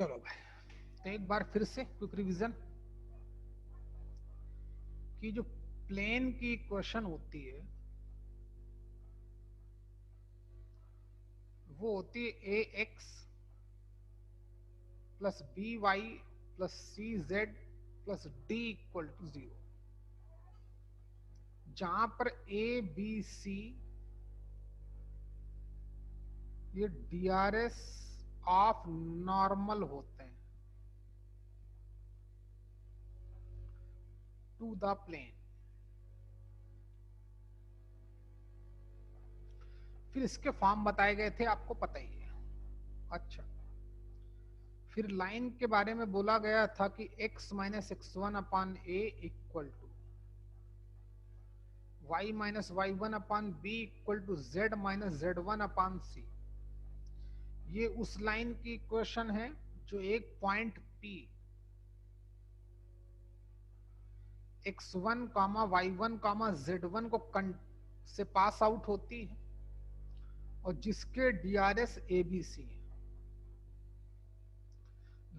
चलो भाई, तो एक बार फिर से क्विक रिवीजन कि जो प्लेन की इक्वेशन होती है वो होती है A X plus B Y plus C Z plus D equal to 0, जहां पर ए बी सी ये डीआरएस ऑफ नॉर्मल होते हैं टू द प्लेन। फिर इसके फॉर्म बताए गए थे, आपको पता ही है। अच्छा, फिर लाइन के बारे में बोला गया था कि x minus x one upon A equal to y minus Y one upon B equal to Z minus Z one upon C. ये उस लाइन की इक्वेशन है जो एक पॉइंट P x1 कामा y1 कामा z1 को से पास आउट होती है और जिसके डीआरएस ABC है।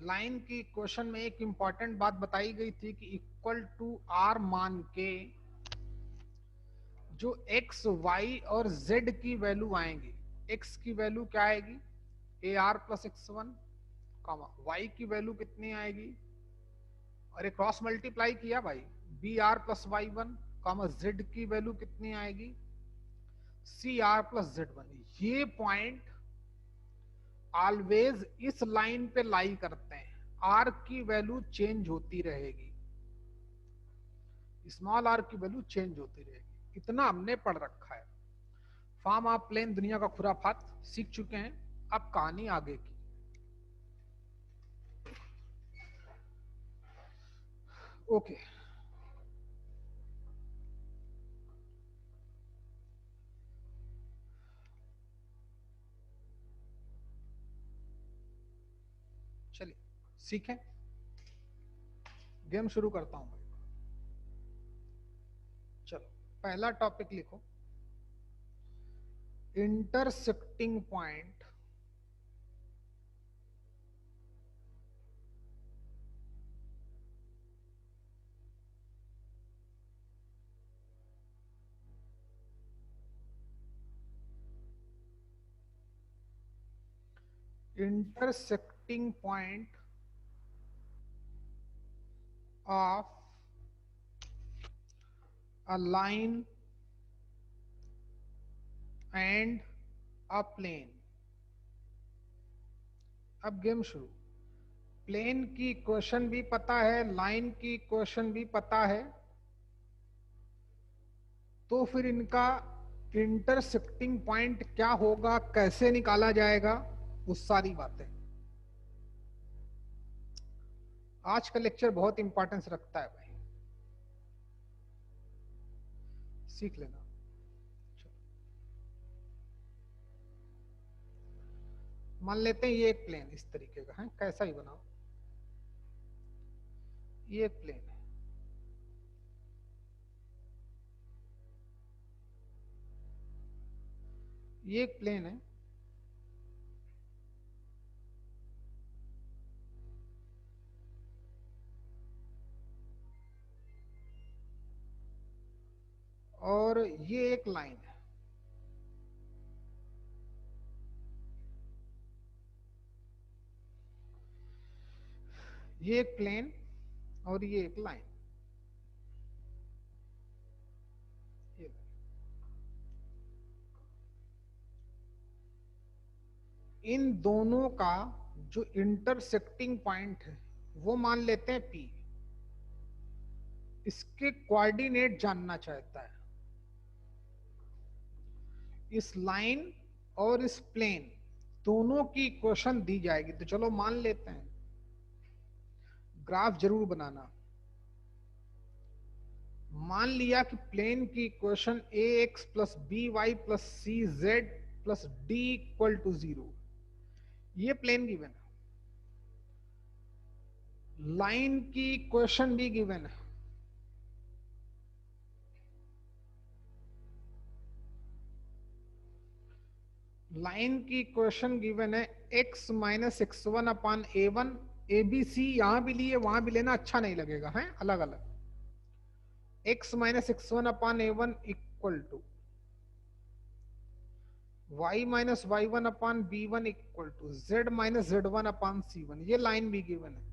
लाइन की इक्वेशन में एक इंपॉर्टेंट बात बताई गई थी कि इक्वल टू r मान के जो x y और z की वैल्यू आएंगी, x की वैल्यू क्या आएगी A R plus X one, y की वैल्यू कितनी आएगी, और एक क्रॉस मल्टीप्लाई किया भाई, B R plus Y one, Z की वैल्यू कितनी आएगी C R plus Z one. ये पॉइंट ऑलवेज इस लाइन पे लाई करते हैं, आर की वैल्यू चेंज होती रहेगी, स्मॉल आर की वैल्यू चेंज होती रहेगी। इतना हमने पढ़ रखा है। फॉर्म ऑफ प्लेन दुनिया का खुराफात सीख चुके हैं। अब कहानी आगे की। ओके, चलिए सीखें। गेम शुरू करता हूं भाई। चलो, पहला टॉपिक लिखो, intersecting point intersecting point of a line and a plane। अब गेम शुरू। प्लेन की इक्वेशन भी पता है, लाइन की इक्वेशन भी पता है, तो फिर इनका इंटरसेक्टिंग पॉइंट क्या होगा, कैसे निकाला जाएगा, वो सारी बातें आज का लेक्चर बहुत इंपॉर्टेंस रखता है भाई, सीख लेना। मान लेते हैं ये एक प्लेन इस तरीके का है, कैसा ही बनाओ, ये एक प्लेन है, ये एक प्लेन है, और ये एक लाइन है। ये एक प्लेन और ये एक लाइन। इन दोनों का जो इंटरसेक्टिंग पॉइंट है वो मान लेते हैं P। इसके कोऑर्डिनेट जानना चाहता है, इस लाइन और इस प्लेन दोनों की इक्वेशन दी जाएगी। तो चलो मान लेते हैं, ग्राफ जरूर बनाना। मान लिया कि प्लेन की equation A X plus B Y plus C Z plus D equal to 0, ये प्लेन गिवन है। लाइन की इक्वेशन भी गिवन है, लाइन की इक्वेशन गिवन है x minus x one upon A one, A B C यहां भी लिए वहां भी लेना अच्छा नहीं लगेगा, है अलग अलग। x minus x one upon A one equal to y minus Y one upon b one equal to z minus Z one upon c one. ये लाइन भी गिवन है।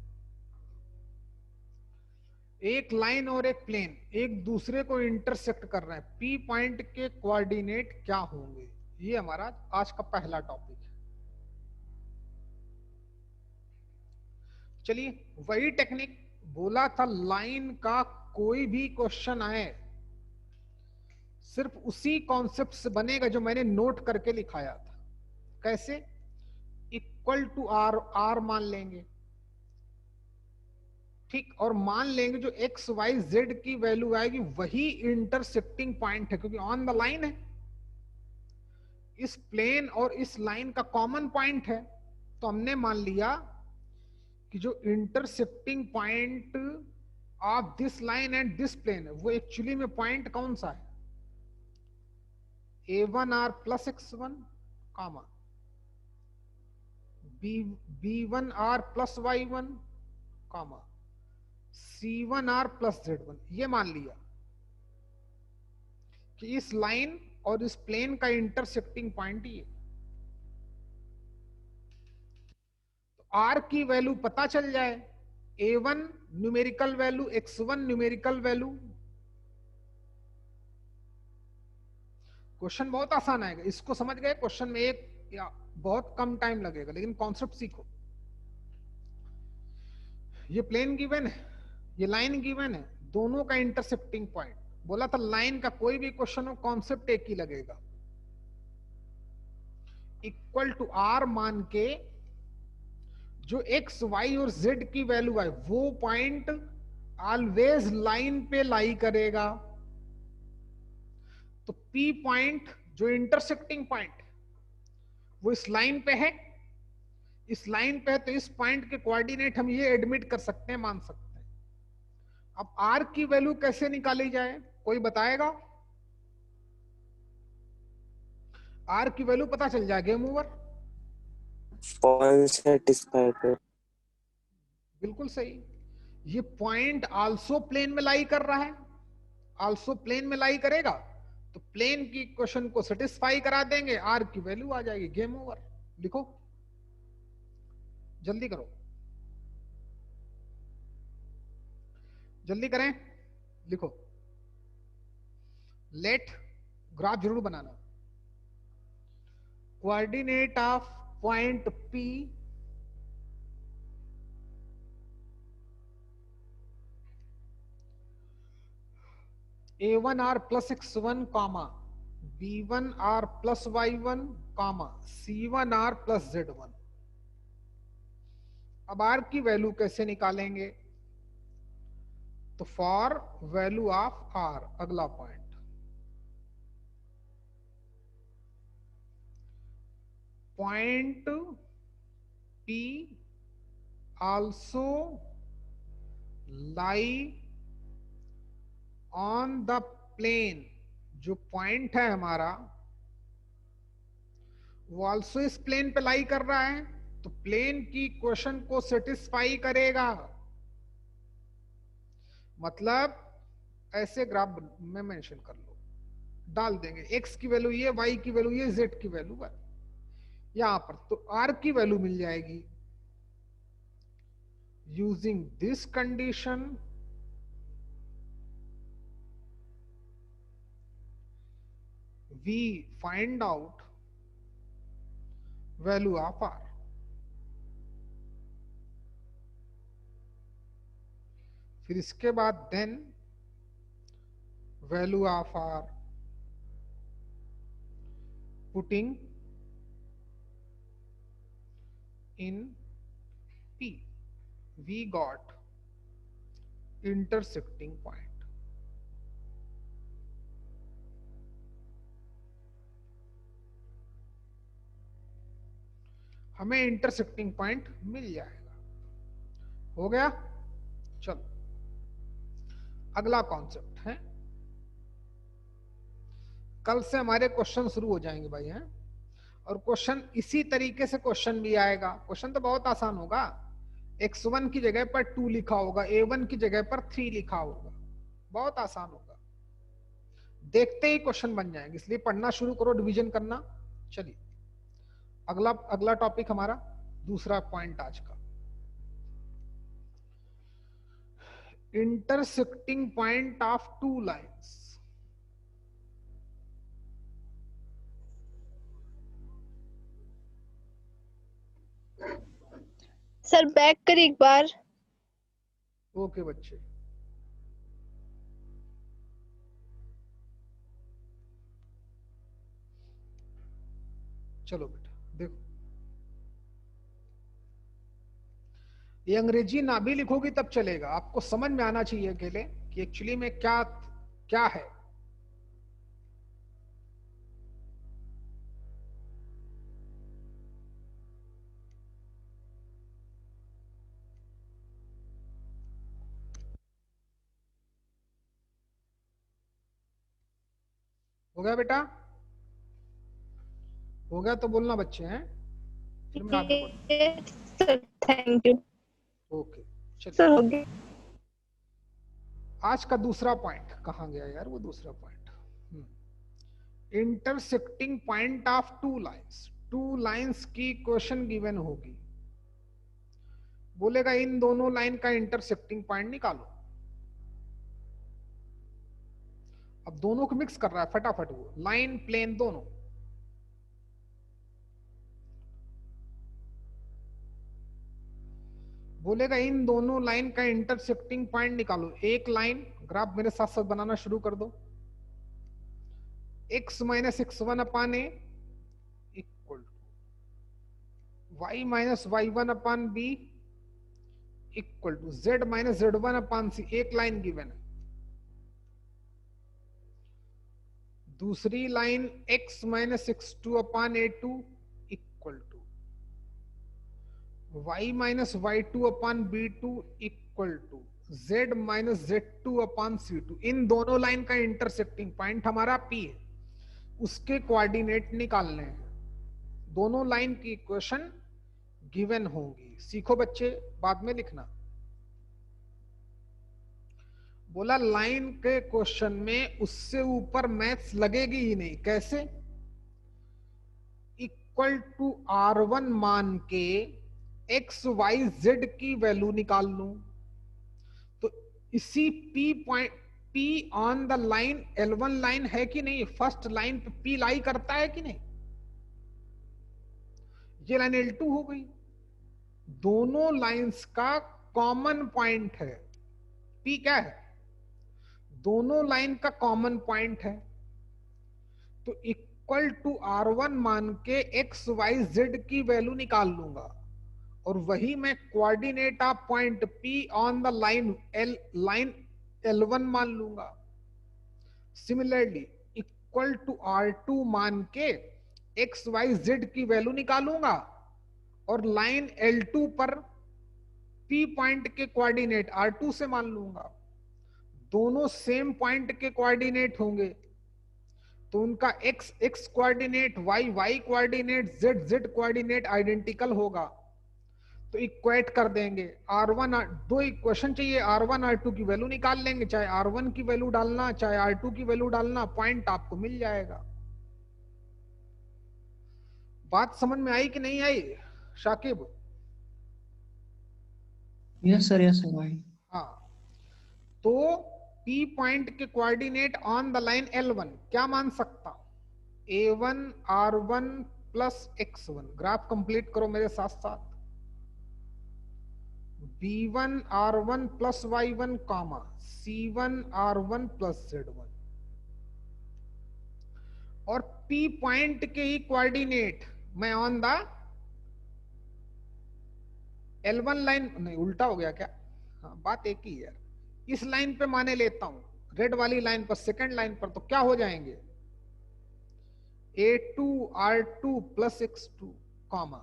एक लाइन और एक प्लेन एक दूसरे को इंटरसेक्ट कर रहे हैं, पी पॉइंट के कोऑर्डिनेट क्या होंगे, ये हमारा आज का पहला टॉपिक है। चलिए वही टेक्निक बोला था, लाइन का कोई भी क्वेश्चन आए सिर्फ उसी कॉन्सेप्ट से बनेगा जो मैंने नोट करके लिखाया था। कैसे? इक्वल टू आर, आर मान लेंगे, ठीक, और मान लेंगे जो एक्स वाई जेड की वैल्यू आएगी वही इंटरसेक्टिंग पॉइंट है, क्योंकि ऑन द लाइन है, इस प्लेन और इस लाइन का कॉमन पॉइंट है। तो हमने मान लिया कि जो intersecting point of this line and this plane है वो एक्चुअली में पॉइंट कौन सा है, a1r plus x1 comma b1r plus y1 comma c1r plus z1। ये मान लिया कि इस लाइन और इस प्लेन का इंटरसेक्टिंग पॉइंट ये। तो r की वैल्यू पता चल जाए, a1 numerical value, x1 numerical value. Question बहुत आसान आएगा, इसको समझ गए क्वेश्चन में एक या बहुत कम टाइम लगेगा, लेकिन कॉन्सेप्ट सीखो। ये प्लेन गिवन है, ये लाइन गिवन है, दोनों का इंटरसेक्टिंग पॉइंट। बोला था लाइन का कोई भी क्वेश्चन हो कॉन्सेप्ट एक ही लगेगा। इक्वल टू आर मान के जो एक्स वाई और जेड की वैल्यू है वो पॉइंट ऑलवेज लाइन पे लाई करेगा। तो P पॉइंट जो इंटरसेक्टिंग पॉइंट वो इस लाइन पे है, इस लाइन पे है, तो इस पॉइंट के कोऑर्डिनेट हम ये एडमिट कर सकते हैं, मान सकते हैं। अब R की वैल्यू कैसे निकाली जाए, कोई बताएगा? R की वैल्यू पता चल जाए, गेम ओवर। Point satisfied. बिल्कुल सही। ये पॉइंट आल्सो प्लेन में लाई कर रहा है, आल्सो प्लेन में लाई करेगा तो प्लेन की इक्वेशन को सेटिस्फाई करा देंगे, आर की वैल्यू आ जाएगी, गेम ओवर। लिखो, जल्दी करो, जल्दी करें, लिखो। लेट, ग्राफ जरूर बनाना। Coordinate of point P a1r plus x1 comma b1r plus y1 comma c1r plus z1। अब r की वैल्यू कैसे निकालेंगे? तो फॉर वैल्यू ऑफ r, अगला point point P also lie on the plane. जो point है हमारा वो आल्सो इस प्लेन पे लाई कर रहा है, तो प्लेन की इक्वेशन को सेटिस्फाई करेगा। मतलब ऐसे ग्राफ में मेंशन कर लो, डाल देंगे x की वैल्यू ये, y की वैल्यू ये, z की वैल्यू है यहां पर, तो r की वैल्यू मिल जाएगी। Using this condition we find out value of r। फिर इसके बाद then value of r putting in P, we got intersecting point। हमें इंटरसेक्टिंग पॉइंट मिल जाएगा। हो गया? चलो अगला कॉन्सेप्ट है, कल से हमारे क्वेश्चन शुरू हो जाएंगे भाई हैं। और क्वेश्चन इसी तरीके से क्वेश्चन भी आएगा। क्वेश्चन तो बहुत आसान होगा, x1 की जगह पर 2 लिखा होगा, a1 की जगह पर 3 लिखा होगा, बहुत आसान होगा, देखते ही क्वेश्चन बन जाएंगे। इसलिए पढ़ना शुरू करो, डिवीजन करना। चलिए अगला अगला टॉपिक हमारा दूसरा पॉइंट आज का, intersecting point of two lines. Sir back कर एक बार। ओके बच्चे, चलो बेटा देखो, ये अंग्रेजी ना भी लिखोगी तब चलेगा, आपको समझ में आना चाहिए अकेले कि एक्चुअली में क्या क्या है। हो गया बेटा? हो गया तो बोलना बच्चे हैं, फिर मैं आगे बढ़ूं। Sir thank you. Okay sir चलिए, हो गया। आज का दूसरा पॉइंट कहाँ गया यार, वो दूसरा point, intersecting point of two lines. Two lines की क्वेश्चन गिवन होगी, बोलेगा इन दोनों लाइन का इंटरसेक्टिंग पॉइंट निकालो। अब दोनों को मिक्स कर रहा है फटाफट, वो लाइन प्लेन दोनों। बोलेगा इन दोनों लाइन का इंटरसेक्टिंग पॉइंट निकालो। एक लाइन ग्राफ मेरे साथ साथ बनाना शुरू कर दो। x minus x1 upon A equal to y minus y1 upon B equal to z minus z1 upon c. एक लाइन गिवन है। दूसरी line x minus x2 upon a2 equal to y minus y2 upon b2 equal to z minus z2 upon c2। इन दोनों line का intersecting point हमारा p है, उसके coordinate निकालने हैं। दोनों लाइन की इक्वेशन गिवन होंगी। सीखो बच्चे, बाद में लिखना। बोला लाइन के क्वेश्चन में उससे ऊपर मैथ्स लगेगी ही नहीं। कैसे? इक्वल टू r1 मान के x y z की वैल्यू निकाल लूं तो इसी p point, p on the line L1 line है कि नहीं, फर्स्ट लाइन पे p लाई करता है कि नहीं, ये लाइन L2 हो गई। दोनों लाइंस का कॉमन पॉइंट है p। क्या है? दोनों लाइन का कॉमन पॉइंट है। तो इक्वल टू r1 मान के x y z की वैल्यू निकाल लूंगा और वही मैं coordinate of point p on the line L1 मान लूंगा। सिमिलरली इक्वल टू r2 मान के x y z की वैल्यू निकालूंगा और लाइन L2 पर p पॉइंट के कोऑर्डिनेट r2 से मान लूंगा। दोनों सेम पॉइंट के कोऑर्डिनेट होंगे तो उनका x x coordinate, y y coordinate, z z coordinate identical होगा तो इक्वेट कर देंगे। r1 दो इक्वेशन चाहिए, r1 r2 की वैल्यू निकाल लेंगे, चाहे r1 की वैल्यू डालना चाहे r2 की वैल्यू डालना, पॉइंट आपको मिल जाएगा। बात समझ में आई कि नहीं आई शाकिब? यस सर भाई। हाँ, तो P पॉइंट के coordinate on the line L1 क्या मान सकता हूं? A1 R1 plus X1। Graph complete करो मेरे साथ साथ। B1 R1 plus Y1 comma C1 R1 plus Z1। और P पॉइंट के ही कोऑर्डिनेट मैं ऑन द L1 लाइन, नहीं उल्टा हो गया क्या? हाँ बात एक ही है। इस लाइन पे माने लेता हूं, रेड वाली लाइन पर, सेकंड लाइन पर, तो क्या हो जाएंगे? A2 R2 plus X2 comma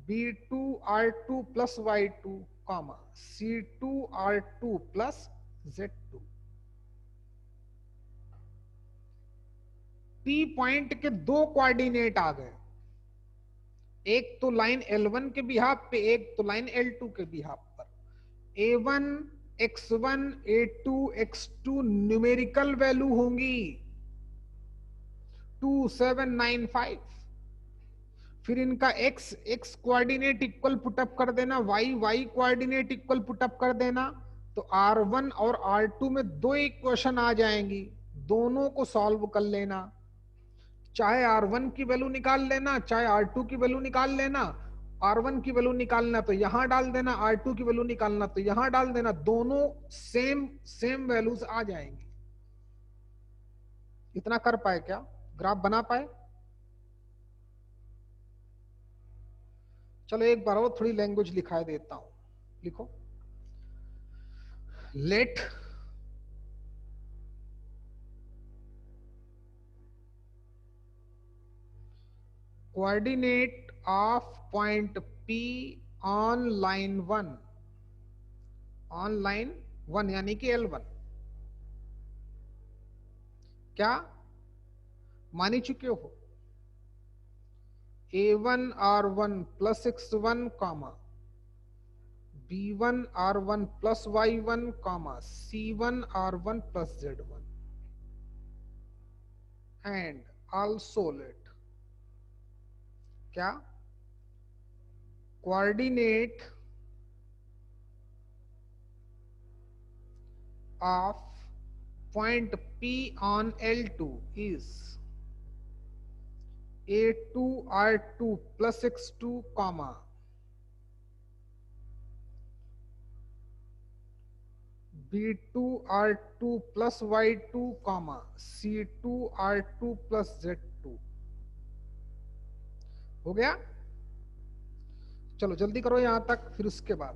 B2 R2 plus Y2 comma C2 R2 plus Z2। P point के दो कोऑर्डिनेट आ गए, एक तो लाइन L1 के बिहाफ पे, एक तो लाइन L2 के बिहाफ पर। A1 x1 A2 x2 numerical value होंगी 2795। फिर इनका x कोऑर्डिनेट इक्वल पुटअप कर देना, y कोऑर्डिनेट इक्वल पुटअप कर देना, तो R1 और R2 में दो इक्वेशन आ जाएंगी, दोनों को सॉल्व कर लेना। चाहे R1 की वैल्यू निकाल लेना, चाहे R2 की वैल्यू निकाल लेना। R1 की वैल्यू निकालना तो यहां डाल देना, R2 की वैल्यू निकालना तो यहां डाल देना, दोनों सेम वैल्यूज आ जाएंगी। इतना कर पाए क्या? ग्राफ बना पाए? चलो एक बार और थोड़ी लैंग्वेज लिखा देता हूं, लिखो। Let coordinate of point P on line 1, on line 1 यानी कि L1 क्या मानी चुके हो? A1 R1 plus X1 comma B1 R1 plus Y1 comma C1 R1 plus Z1, and also let क्या coordinate of point P on L2 is A2 R2 plus X2 comma B2 R2 plus Y2 comma C2 R2 plus Z2। हो गया? चलो जल्दी करो यहां तक। फिर उसके बाद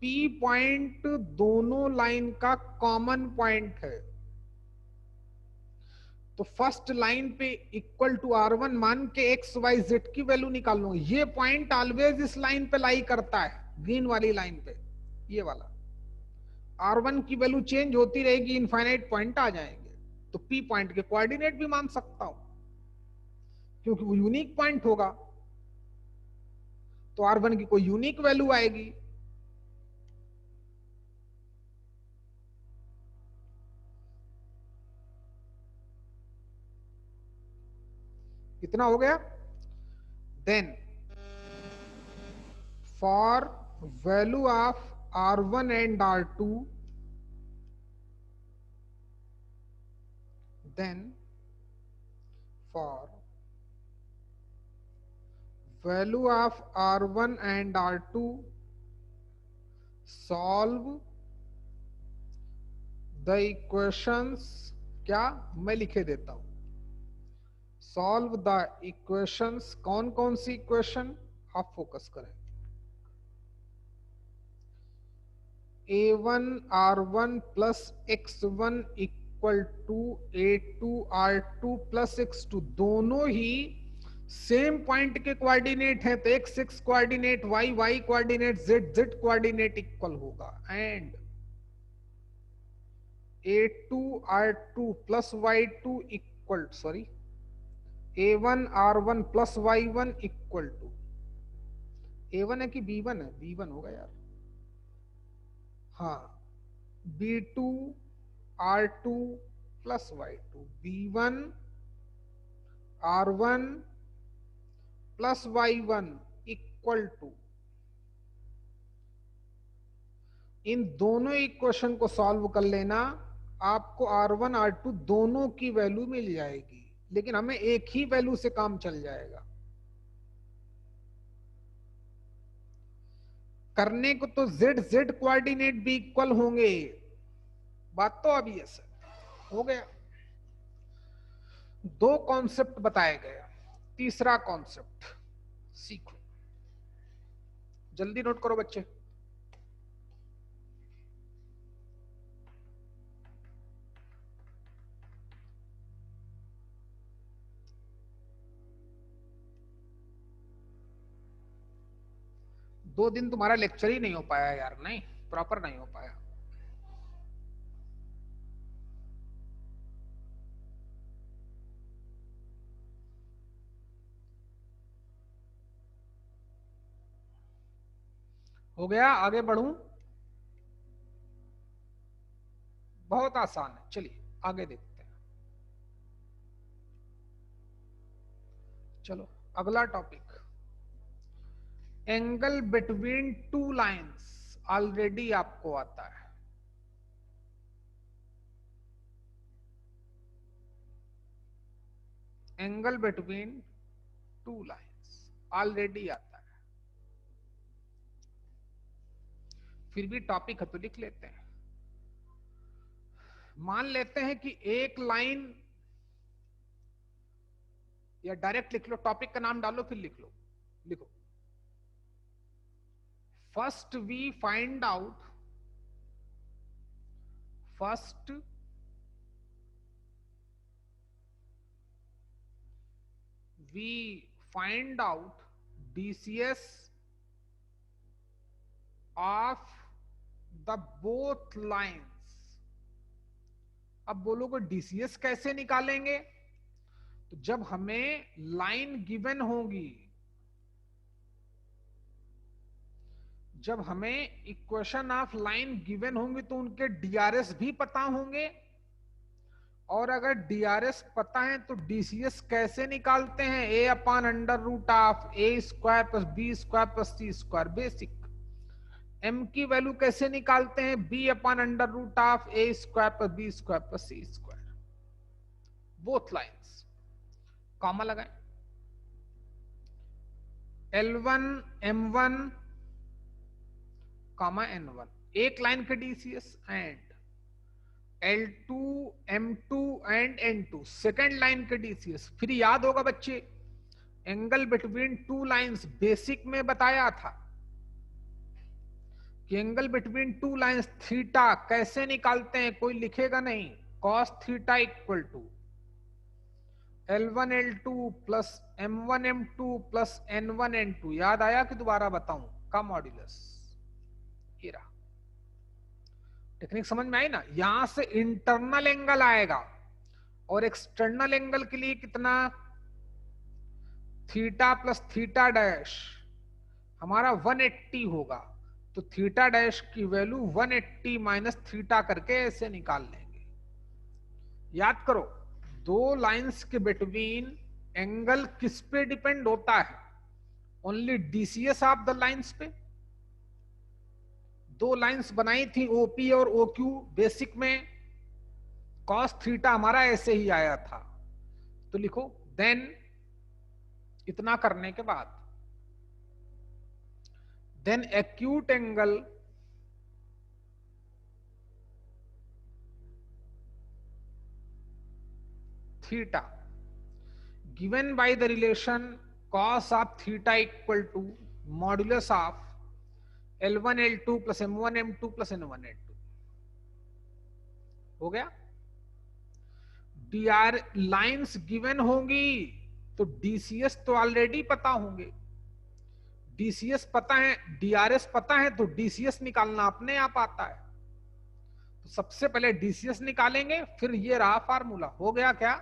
P पॉइंट दोनों लाइन का कॉमन पॉइंट है, तो फर्स्ट लाइन पे इक्वल टू R1 मान के x y z की वैल्यू निकाल लूंगा। ये पॉइंट ऑलवेज इस लाइन पे लाई करता है, ग्रीन वाली लाइन पे, ये वाला। R1 की वैल्यू चेंज होती रहेगी, इनफाइनाइट पॉइंट आ जाएंगे, तो P पॉइंट के कोऑर्डिनेट भी मान सकता हूं क्योंकि वो यूनिक पॉइंट होगा, तो R1 की कोई यूनिक वैल्यू आएगी। इतना हो गया? Then for value of R1 and R2, then for value of R1 and R2 solve the equations, क्या मैं लिखे देता हूं, solve the equations। कौन कौन सी इक्वेशन आप फोकस करें? A1 R1 plus X1 equal to A2 R2 plus X2, दोनों ही सेम पॉइंट के कोऑर्डिनेट हैं, तो x coordinate, y coordinate, z coordinate equal होगा। And A2 R2 plus Y2 equal, sorry A1 R1 plus Y1 equal to, A1 है कि B1 है? B1 होगा यार, हाँ, B2 R2 plus Y2, B1 R1 plus Y1 equal to, इन दोनों equation को सॉल्व कर लेना, आपको R1 R2 दोनों की वैल्यू मिल जाएगी, लेकिन हमें एक ही वैल्यू से काम चल जाएगा। करने को तो z कोऑर्डिनेट भी इक्वल होंगे, बात तो अभी ऐसा हो गया। दो कॉन्सेप्ट बताए गए, तीसरा कॉन्सेप्ट सीखो, जल्दी नोट करो बच्चे। दो दिन तुम्हारा लेक्चर ही नहीं हो पाया यार, नहीं प्रॉपर नहीं हो पाया। हो गया, आगे बढ़ूं? बहुत आसान है, चलिए आगे देखते हैं। चलो अगला topic, angle between two lines. Already आपको आता है, angle between two lines already आता है, फिर भी टॉपिक है तो लिख लेते हैं। मान लेते हैं कि एक लाइन, या डायरेक्ट लिख लो, टॉपिक का नाम डालो फिर लिख लो, लिखो। First we find out, first we find out DCS of the both lines. अब बोलोगे DCS कैसे निकालेंगे? तो जब हमें लाइन गिवन होगी, जब हमें इक्वेशन ऑफ लाइन गिवन होंगी तो उनके DRS भी पता होंगे, और अगर DRS पता है तो DCS कैसे निकालते हैं? A/√A² + B² + C²। Basic. M की वैल्यू कैसे निकालते हैं? B/√A² + B² + C²। Both lines comma लगाएं। L1 M1 N1 एक लाइन के DCS, and L2 M2 and N2 second line के DCS। फिर याद होगा बच्चे, angle between two lines basic में बताया था कि angle between two lines theta कैसे निकालते हैं, कोई लिखेगा नहीं। cos theta equal to L1 L2 plus M1 M2 plus N1 N2। याद आया कि दोबारा बताऊं? का मॉड्यूलस। ये रहा, टेक्निक समझ में आई ना? यहां से इंटरनल एंगल आएगा, और एक्सटर्नल एंगल के लिए कितना? थीटा प्लस थीटा डैश हमारा 180 होगा, तो थीटा डैश की वैल्यू 180 माइनस थीटा करके ऐसे निकाल लेंगे। याद करो, दो लाइंस के बिटवीन एंगल किस पे डिपेंड होता है? Only DCS of the lines पे। दो लाइंस बनाई थी OP और OQ बेसिक में, cos थीटा हमारा ऐसे ही आया था, तो लिखो देन, इतना करने के बाद then acute angle theta given by the relation cos of theta equal to modulus of L1 L2 plus M1 M2 plus N1 N2। हो गया? DR लाइंस गिवन होंगी तो DCS तो ऑलरेडी पता होंगे। DCS पता है, DRS पता है, तो DCS निकालना अपने आप आता है। तो सबसे पहले DCS निकालेंगे, फिर ये रहा फार्मूला। हो गया क्या?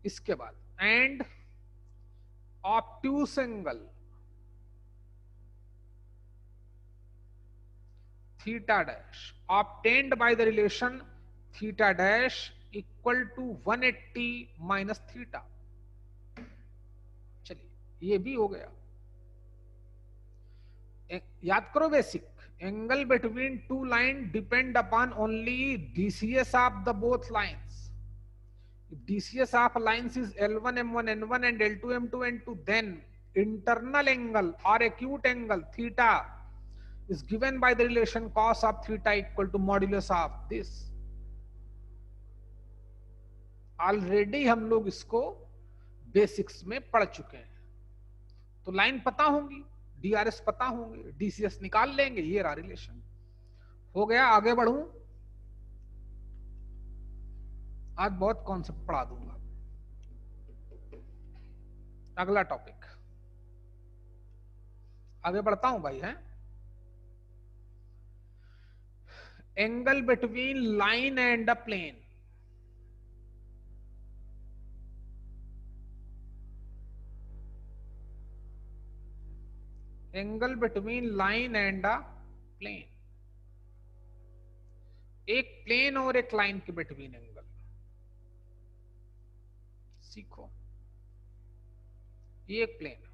इसके बाद and obtuse angle theta dash obtained by the relation theta dash equal to 180 minus theta. चलिए ये भी हो गया। याद करो basic, angle between to line depend upon only DCS of the both lines. DCS of lines is L1 M1 N1 and L2 M2 N2, then internal angle or acute angle theta is given by the relation cos of theta equal to modulus of this। Already हम लोग इसको basics में पढ़ चुके हैं, तो line पता होंगी, DRS पता होंगे, DCS निकाल लेंगे। ये रहा रिलेशन। हो गया, आगे बढ़ूं? आज बहुत कॉन्सेप्ट पढ़ा दूंगा। अगला टॉपिक, आगे बढ़ता हूं भाई। है angle between line and a plane. Angle between line and a plane, एक प्लेन और एक लाइन के बिटवीन एंगल। सीखो, ये एक प्लेन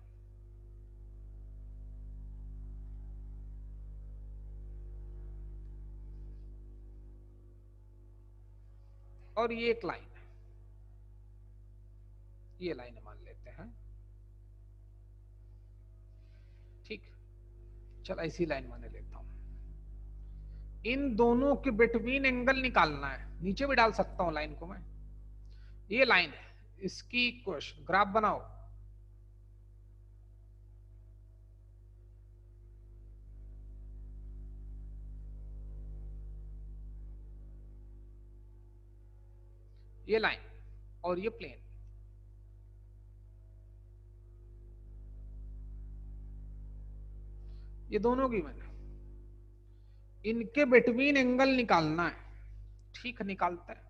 और ये एक लाइन है, ये लाइन मान लेते हैं, ठीक। चल ऐसी लाइन माने लेता हूं। इन दोनों के बिटवीन एंगल निकालना है, नीचे भी डाल सकता हूं लाइन को मैं। ये लाइन है, इसकी इक्वेशन ग्राफ बनाओ। ये लाइन और ये प्लेन, ये दोनों की मैंने, इनके बिटवीन एंगल निकालना है, ठीक है, निकालता है।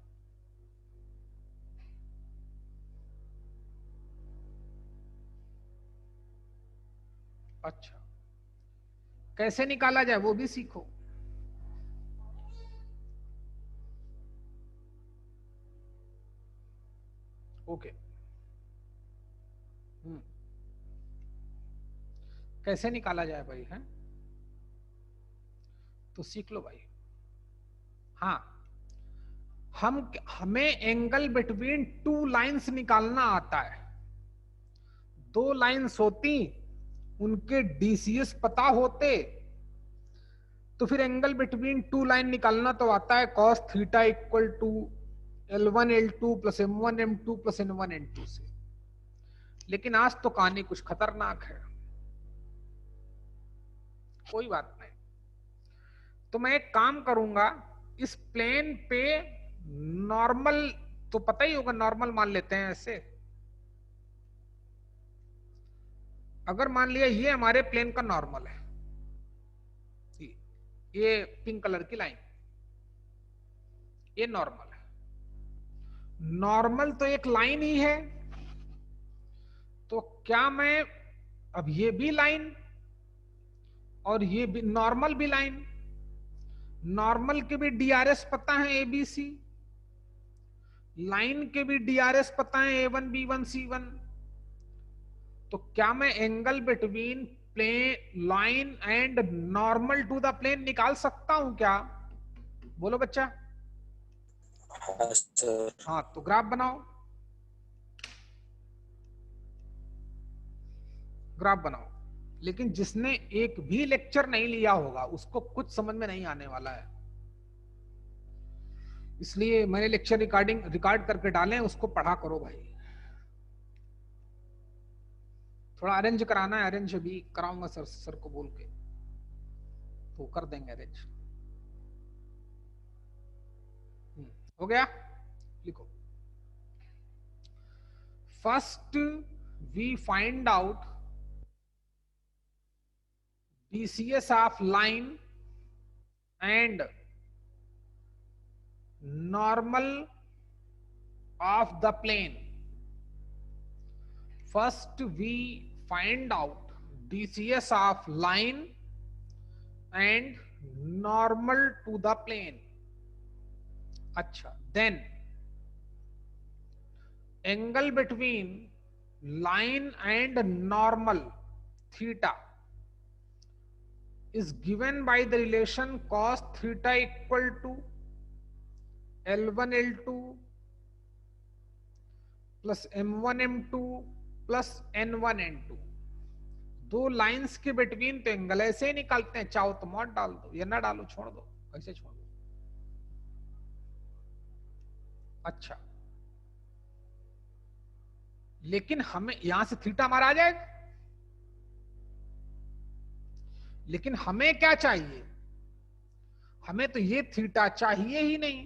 अच्छा, कैसे निकाला जाए वो भी सीखो। ओके, कैसे निकाला जाए भाई, है तो सीख लो भाई। हाँ, हमें एंगल बिटवीन टू लाइंस निकालना आता है। दो लाइंस होती, उनके डीसीएस पता होते तो फिर एंगल बिटवीन टू लाइन निकालना तो आता है, cos theta equal to L1 L2 plus M1 M2 plus N1 N2 से। लेकिन आज तो कहानी कुछ खतरनाक है। कोई बात नहीं, तो मैं एक काम करूंगा, इस प्लेन पे नॉर्मल तो पता ही होगा, नॉर्मल मान लेते हैं ऐसे। अगर मान लिया ये हमारे प्लेन का नॉर्मल है, ये पिंक कलर की लाइन, ये नॉर्मल है। नॉर्मल तो एक लाइन ही है, तो क्या मैं अब ये भी लाइन और ये भी नॉर्मल भी लाइन, नॉर्मल के भी डीआरएस पता है एबीसी, लाइन के भी डीआरएस पता है A1 B1 C1, तो क्या मैं angle between plane line and normal to the plane निकाल सकता हूं क्या? बोलो बच्चा। हाँ, तो ग्राफ बनाओ, ग्राफ बनाओ। लेकिन जिसने एक भी लेक्चर नहीं लिया होगा उसको कुछ समझ में नहीं आने वाला है, इसलिए मैंने लेक्चर रिकॉर्ड करके डाले, उसको पढ़ा करो भाई। थोड़ा अरेंज कराना है, अरेंज भी कराऊंगा सर को बोल के, तो कर देंगे अरेंज। हो गया, लिखो। First we find out DCS of line and normal of the plane. First we find out DCS of line and normal to the plane. अच्छा, then angle between line and normal theta is given by the relation cos theta equal to L1 L2 plus M1 M2 plus N1 N2। दो lines के between तो angle ऐसे ही निकालते हैं, चाहो तो mod डाल दो या ना डालो, छोड़ दो, ऐसे छोड़ दो। अच्छा, लेकिन हमें यहां से थीटा हमारा आ जाएगा, लेकिन हमें क्या चाहिए? हमें तो ये थीटा चाहिए ही नहीं,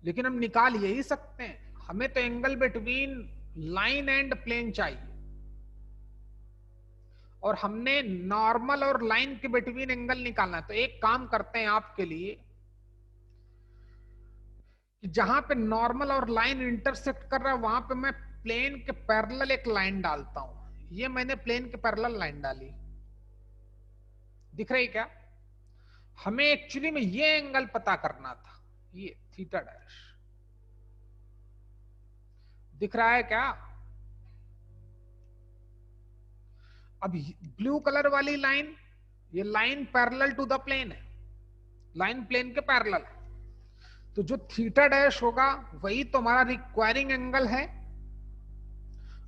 लेकिन हम निकाल यही सकते हैं। हमें तो angle between line and plane चाहिए, और हमने नॉर्मल और लाइन के बिटवीन एंगल निकालना है। तो एक काम करते हैं आपके लिए, कि जहां पे नॉर्मल और लाइन इंटरसेक्ट कर रहा है वहां पे मैं प्लेन के पैरेलल एक लाइन डालता हूं। ये मैंने प्लेन के पैरेलल लाइन डाली, दिख रही क्या? हमें एक्चुअली में ये एंगल पता करना था, ये थीटा डैश, दिख रहा है क्या? अब ब्लू कलर वाली लाइन, ये line parallel to the plane है, लाइन प्लेन के पैरेलल है, तो जो थीटा डैश होगा वही तो हमारा रिक्वायरिंग एंगल है।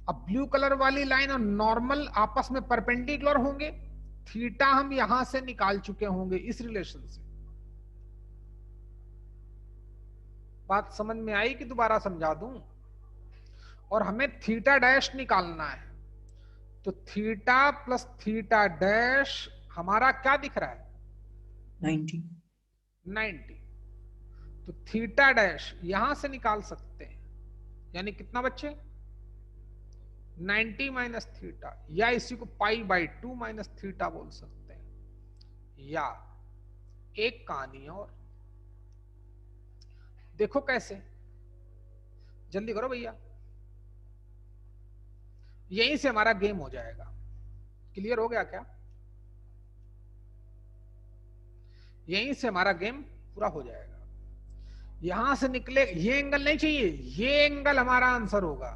अब ब्लू कलर वाली लाइन और नॉर्मल आपस में परपेंडिकुलर होंगे, थीटा हम यहां से निकाल चुके होंगे इस रिलेशन से। बात समझ में आई कि दोबारा समझा दूं? और हमें थीटा डैश निकालना है, तो थीटा प्लस थीटा डैश हमारा क्या दिख रहा है? 90. 90। तो थीटा डैश यहां से निकाल सकते हैं, यानी कितना बच्चे? 90 माइनस थीटा, या इसी को पाई बाई 2 माइनस थीटा बोल सकते हैं। या एक कहानी और देखो कैसे, जल्दी करो भैया, यहीं से हमारा गेम हो जाएगा। क्लियर हो गया क्या? यहीं से हमारा गेम पूरा हो जाएगा। यहां से निकले, ये एंगल नहीं चाहिए, ये एंगल हमारा आंसर होगा,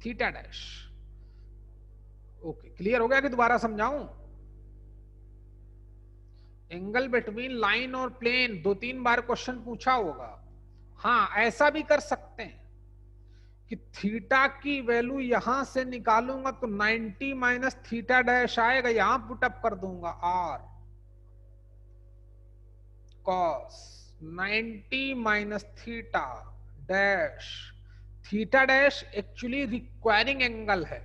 थीटा डैश। ओके, क्लियर हो गया कि दोबारा समझाऊं? एंगल बिटवीन लाइन और प्लेन 2-3 बार क्वेश्चन पूछा होगा। हाँ, ऐसा भी कर सकते हैं कि थीटा की वैल्यू यहां से निकालूंगा तो 90 माइनस थीटा डैश आएगा, यहां पुटअप कर दूंगा r cos 90 minus theta dash. Theta dash actually requiring angle है,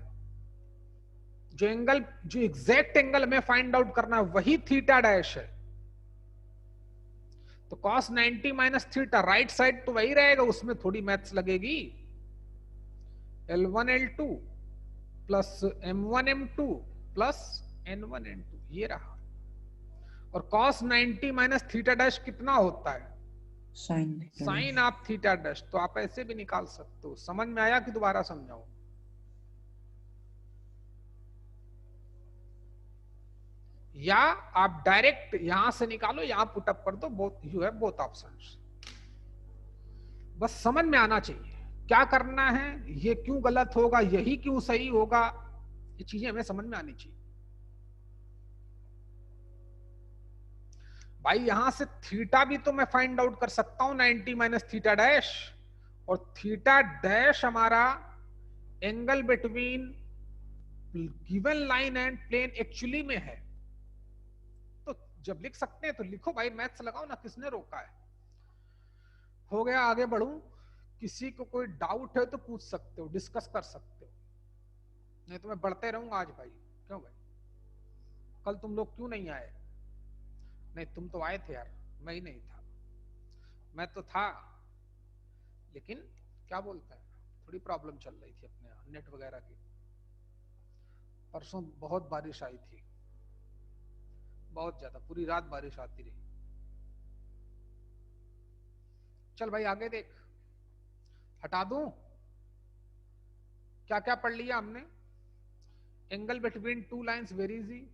जो एंगल, जो एग्जैक्ट एंगल में फाइंड आउट करना है वही थीटा डैश है। तो cos 90 minus theta right side तो वही रहेगा, उसमें थोड़ी मैथ्स लगेगी। L1 L2 plus M1 M2 plus N1 N2, ये रहा। और cos 90 माइनस थीटा डैश कितना होता है? Sine of theta dash. तो आप ऐसे भी निकाल सकते हो। समझ में आया कि दोबारा समझाऊं? या आप डायरेक्ट यहां से निकालो, यहां पुटअप कर दो, both you have both options. बस समझ में आना चाहिए क्या करना है, ये क्यों गलत होगा, यही क्यों सही होगा, ये चीजें हमें समझ में आनी चाहिए। भाई यहां से थीटा भी तो मैं फाइंड आउट कर सकता हूं, 90 माइनस थीटा डैश, और थीटा डैश हमारा angle between given line and plane actually में है। तो जब लिख सकते हैं तो लिखो भाई, मैथ्स लगाओ ना, किसने रोका है? हो गया, आगे बढ़ूं? किसी को कोई डाउट है तो पूछ सकते हो, डिस्कस कर सकते हो, नहीं तो मैं बढ़ते रहूंगा आज भाई। क्यों भाई, कल तुम लोग क्यों नहीं आए? नहीं, तुम तो आए थे यार, मैं ही नहीं था। मैं तो था, लेकिन क्या बोलते हैं, थोड़ी प्रॉब्लम चल रही थी अपने यहाँ नेट वगैरह की। परसों बहुत बारिश आई थी, बहुत ज्यादा, पूरी रात बारिश आती रही। चल भाई आगे देख, हटा दूं? क्या क्या पढ़ लिया हमने? Angle between two lines very easy,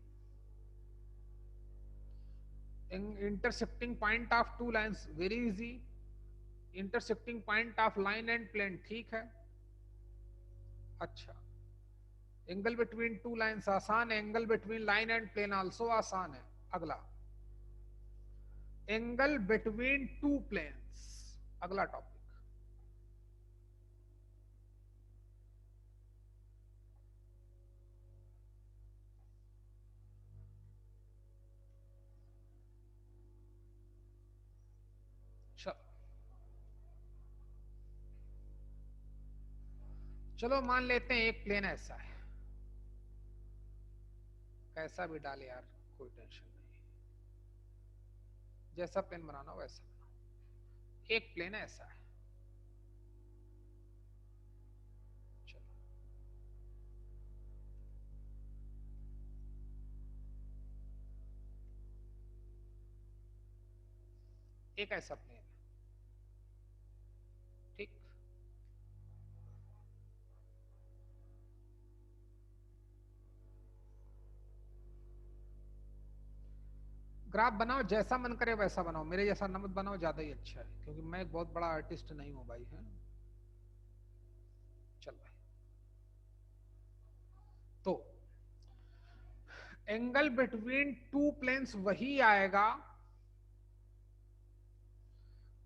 intersecting point of two lines very easy, intersecting point of line and plane, ठीक है। अच्छा, एंगल बिटवीन टू लाइंस आसान है, angle between line and plane also आसान है। अगला, एंगल बिटवीन टू प्लेन्स, अगला topic. चलो मान लेते हैं एक प्लेन ऐसा है, कैसा भी डाले यार, कोई टेंशन नहीं, जैसा प्लेन बनाना हो वैसा बनाओ। एक प्लेन ऐसा है, चलो एक ऐसा प्लेन है, ठीक। ग्राफ बनाओ, जैसा मन करे वैसा बनाओ, मेरे जैसा न मत बनाओ, ज्यादा ही अच्छा है, क्योंकि मैं एक बहुत बड़ा आर्टिस्ट नहीं हूं भाई। है चल भाई, तो एंगल बिटवीन टू प्लेन्स वही आएगा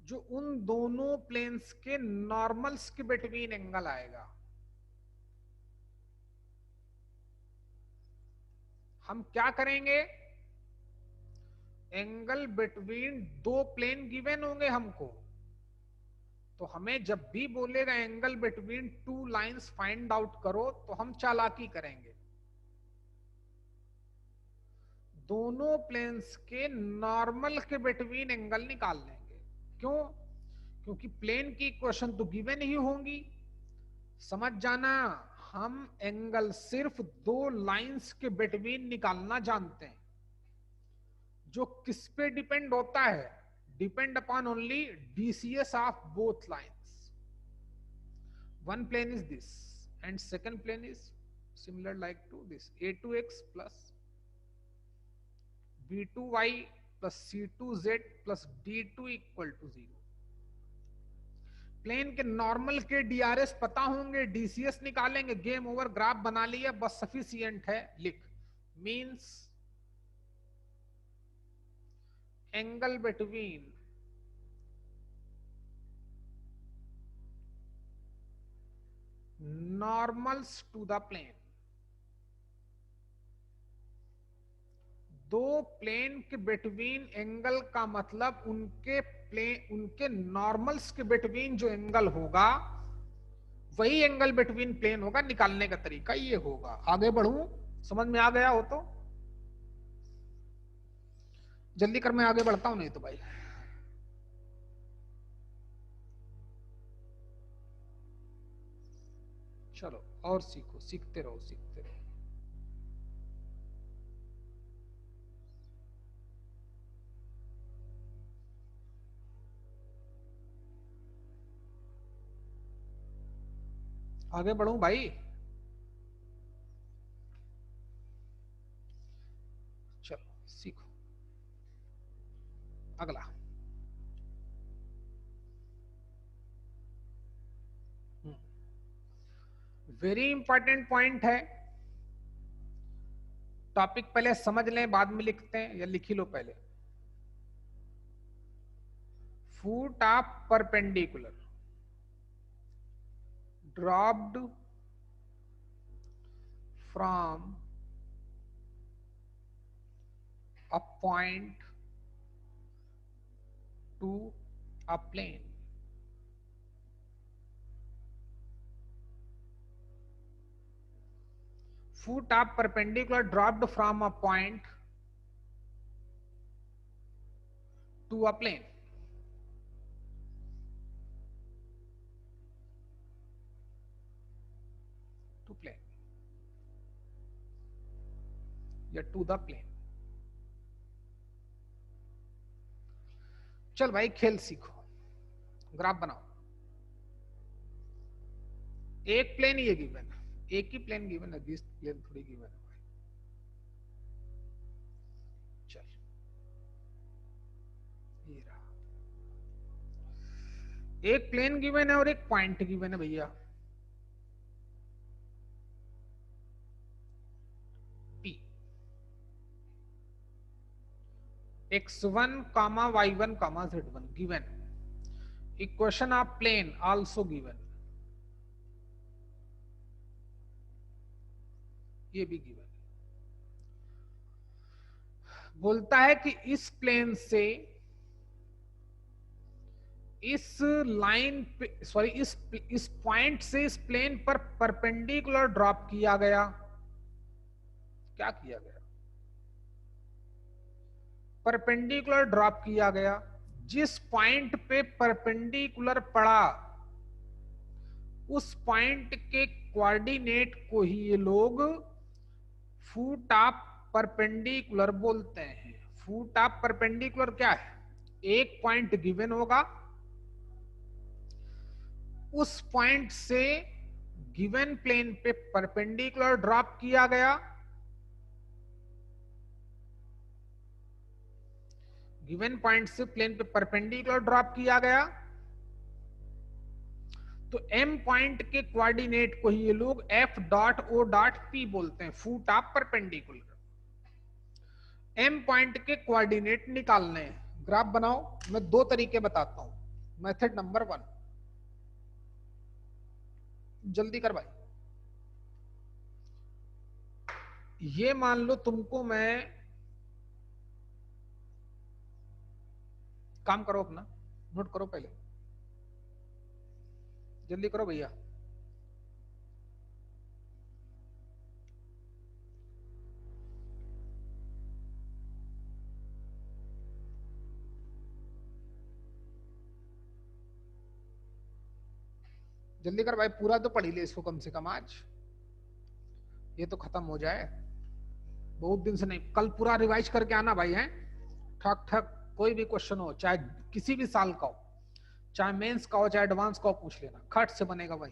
जो उन दोनों प्लेन्स के नॉर्मल्स के बिटवीन एंगल आएगा। हम क्या करेंगे, एंगल बिटवीन दो प्लेन गिवन होंगे हमको, तो हमें जब भी बोलेगा angle between two lines find out करो, तो हम चालाकी करेंगे, दोनों प्लेन्स के नॉर्मल के बिटवीन एंगल निकाल लेंगे। क्यों? क्योंकि प्लेन की इक्वेशन तो गिवन ही होंगी। समझ जाना, हम एंगल सिर्फ दो लाइंस के बिटवीन निकालना जानते हैं। जो किस पे डिपेंड होता है, depend upon only DCS of both lines. One plane is this and second plane is similar like to this, a2x plus b2y plus c2z plus d2 equal to 0। Plane के normal के DRS पता होंगे, DCS निकालेंगे, game over, graph बना लिया, बस sufficient है। लिख, means angle between normals to the plane, दो प्लेन के बिटवीन एंगल का मतलब उनके प्लेन, उनके नॉर्मल्स के बिटवीन जो एंगल होगा वही एंगल बिटवीन प्लेन होगा। निकालने का तरीका ये होगा। आगे बढ़ूं, समझ में आ गया हो तो जल्दी कर, मैं आगे बढ़ता हूं, नहीं तो भाई चलो और सीखो, सीखते रहो, सीखते रहो। आगे बढ़ूं भाई, चलो सीखो। अगला वेरी इंपॉर्टेंट पॉइंट है, टॉपिक पहले समझ लें, बाद में लिखते हैं, या लिख ही लो पहले। Foot of perpendicular dropped from a point to a plane, foot of perpendicular dropped from a point to a plane, to plane या टू द प्लेन। चल भाई खेल सीखो, ग्राफ बनाओ। एक प्लेन ये गिवन है, एक ही प्लेन गिवन है, 20 प्लेन थोड़ी गिवन है भाई। चल ये रहा, एक प्लेन गिवन है और एक पॉइंट गिवन है भैया। x1, y1, z1 given, equation of plane also given, ये भी given। बोलता है कि इस प्लेन से इस लाइन पे, सॉरी इस पॉइंट से इस प्लेन पर परपेंडिकुलर ड्रॉप किया गया। क्या किया गया? परपेंडिकुलर ड्रॉप किया गया। जिस पॉइंट पे परपेंडिकुलर पड़ा उस पॉइंट के कोऑर्डिनेट को ही ये लोग फुट ऑफ परपेंडिकुलर बोलते हैं। फुट ऑफ परपेंडिकुलर क्या है? एक पॉइंट गिवन होगा, उस पॉइंट से गिवन प्लेन पे परपेंडिकुलर ड्रॉप किया गया, गिवन पॉइंट से प्लेन पे परपेंडिकुलर ड्रॉप किया गया, तो एम पॉइंट के कोऑर्डिनेट को ही ये लोग F dot O dot P बोलते हैं, foot of perpendicular. M point के कोऑर्डिनेट निकालने हैं, ग्राफ बनाओ। मैं दो तरीके बताता हूं। मेथड नंबर 1, जल्दी कर भाई। ये मान लो तुमको मैं, काम करो अपना, नोट करो पहले, जल्दी करो भैया। जल्दी कर भाई, पूरा तो पढ़ ही ले इसको कम से कम आज, ये तो खत्म हो जाए। बहुत दिन से नहीं, कल पूरा रिवाइज करके आना भाई, है ठक ठक। कोई भी क्वेश्चन हो, चाहे किसी भी साल का हो, चाहे मेंस का हो चाहे एडवांस का हो, पूछ लेना, खट से बनेगा भाई।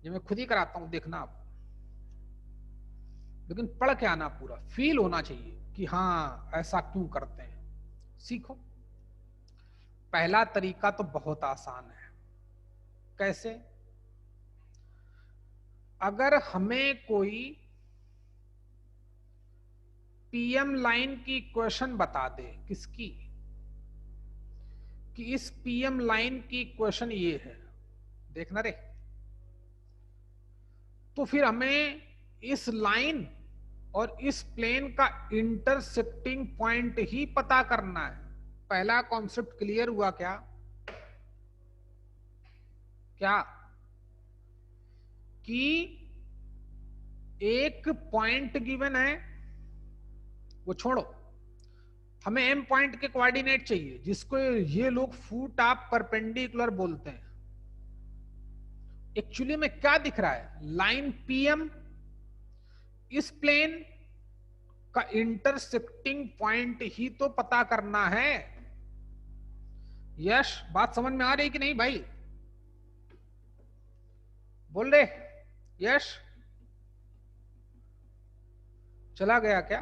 ये मैं खुद ही कराता हूं, देखना आप, लेकिन पढ़ के आना, पूरा फील होना चाहिए कि हाँ ऐसा क्यों करते हैं, सीखो। पहला तरीका तो बहुत आसान है। कैसे? अगर हमें कोई पीएम लाइन की इक्वेशन बता दे, किसकी, कि इस पीएम लाइन की इक्वेशन ये है, देखना रे, तो फिर हमें इस लाइन और इस प्लेन का इंटरसेक्टिंग पॉइंट ही पता करना है। पहला कॉन्सेप्ट क्लियर हुआ क्या? क्या कि एक पॉइंट गिवन है, वो छोड़ो, हमें एम पॉइंट के कोऑर्डिनेट चाहिए, जिसको ये लोग फुट ऑफ परपेंडिकुलर बोलते हैं। एक्चुअली में क्या दिख रहा है, लाइन पीएम, इस प्लेन का इंटरसेक्टिंग पॉइंट ही तो पता करना है। यश, बात समझ में आ रही कि नहीं भाई? बोल रहे यश? चला गया क्या?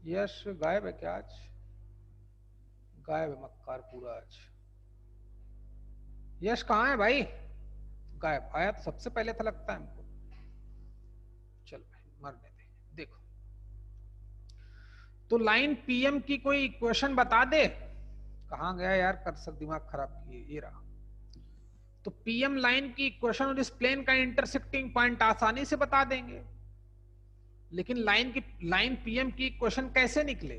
यश गायब है क्या आज? गायब है मक्कार पूरा आज। यश कहाँ है भाई? गायब। आया तो सबसे पहले था लगता है हमको। चल भाई मरने दे। देखो, तो लाइन पीएम की कोई इक्वेशन बता दे। कहां गया यार, कर सब दिमाग खराब किए, ये रहा। तो पीएम लाइन की इक्वेशन और इस प्लेन का इंटरसेक्टिंग पॉइंट आसानी से बता देंगे, लेकिन लाइन पीएम की इक्वेशन कैसे निकले?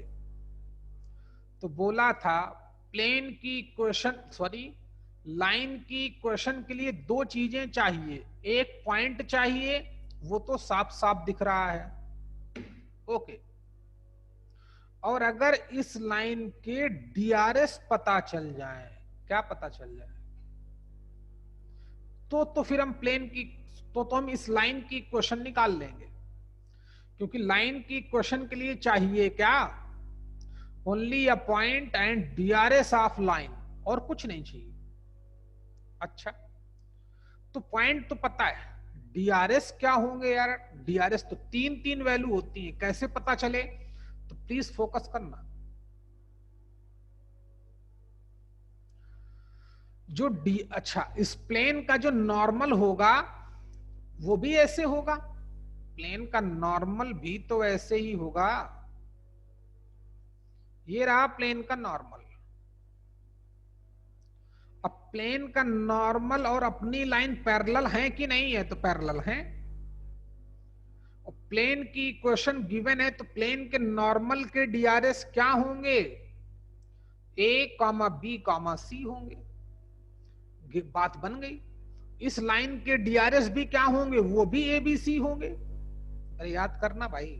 तो बोला था प्लेन की इक्वेशन, सॉरी लाइन की इक्वेशन के लिए दो चीजें चाहिए, एक पॉइंट चाहिए, वो तो साफ साफ दिख रहा है, ओके, और अगर इस लाइन के डीआरएस पता चल जाए, क्या पता चल जाए, तो फिर हम प्लेन की, तो हम इस लाइन की इक्वेशन निकाल लेंगे, क्योंकि लाइन की इक्वेशन के लिए चाहिए क्या, only a point and DRS of line, और कुछ नहीं चाहिए। अच्छा, तो पॉइंट तो पता है, डीआरएस क्या होंगे यार? डीआरएस तो तीन तीन वैल्यू होती है, कैसे पता चले? तो प्लीज फोकस करना। जो अच्छा, इस प्लेन का जो नॉर्मल होगा वो भी ऐसे होगा, प्लेन का नॉर्मल भी तो ऐसे ही होगा। ये रहा प्लेन का नॉर्मल। अब प्लेन का नॉर्मल और अपनी लाइन पैरेलल है कि नहीं है? तो पैरेलल है। और प्लेन की इक्वेशन गिवन है, तो प्लेन के नॉर्मल के डीआरएस क्या होंगे? ए कॉमा बी कॉमा सी होंगे। बात बन गई। इस लाइन के डीआरएस भी क्या होंगे? वो भी ए बी सी होंगे। अरे याद करना भाई।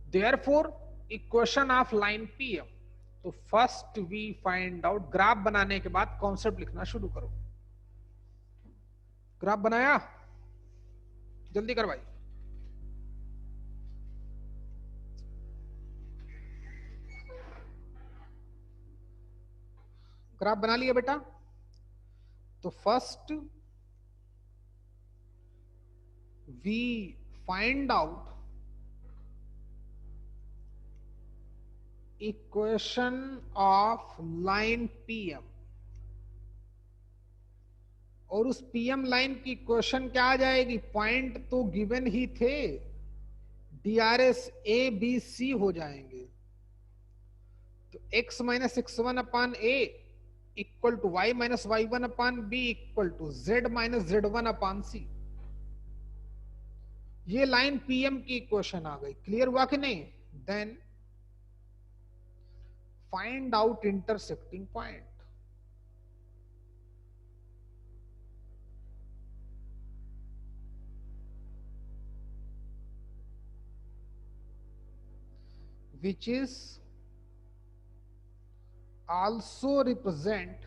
Therefore equation of line PM, तो first we find out, graph बनाने के बाद कॉन्सेप्ट लिखना शुरू करो। ग्राफ बनाया? जल्दी कर भाई। ग्राफ बना लिया बेटा? तो first we find out equation of line PM, और उस PM लाइन की इक्वेशन क्या आ जाएगी? पॉइंट तो गिवन ही थे, DRS A B C हो जाएंगे। तो x minus x1 upon A equal to y minus y1 upon B equal to z minus z1 upon C। ये लाइन PM की इक्वेशन आ गई। क्लियर हुआ कि नहीं? Then find out intersecting point. which is also represent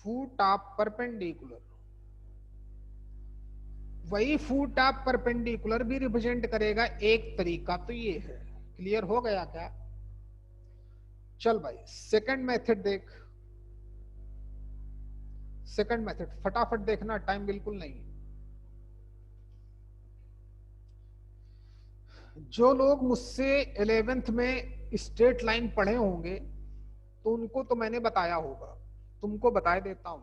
foot of perpendicular। वही foot of perpendicular भी represent करेगा। एक तरीका तो ये है। क्लियर हो गया क्या? चल भाई सेकंड मेथड देख। सेकंड मेथड फटाफट देखना, टाइम बिल्कुल नहीं है। जो लोग मुझसे 11th में स्ट्रेट लाइन पढ़े होंगे तो उनको तो मैंने बताया होगा, तुमको बता देता हूं।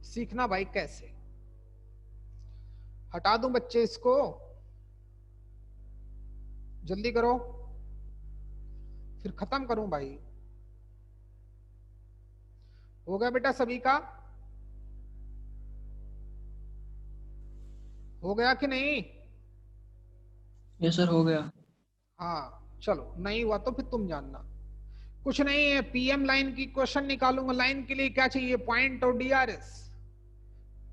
सीखना भाई कैसे। हटा दूं बच्चे इसको? जल्दी करो, फिर खत्म करूं भाई। हो गया बेटा सभी का? हो गया कि नहीं? यस सर हो गया। हाँ चलो, नहीं हुआ तो फिर तुम जानना। कुछ नहीं है, पीएम लाइन की क्वेश्चन निकालूंगा। लाइन के लिए क्या चाहिए? पॉइंट और डीआरएस।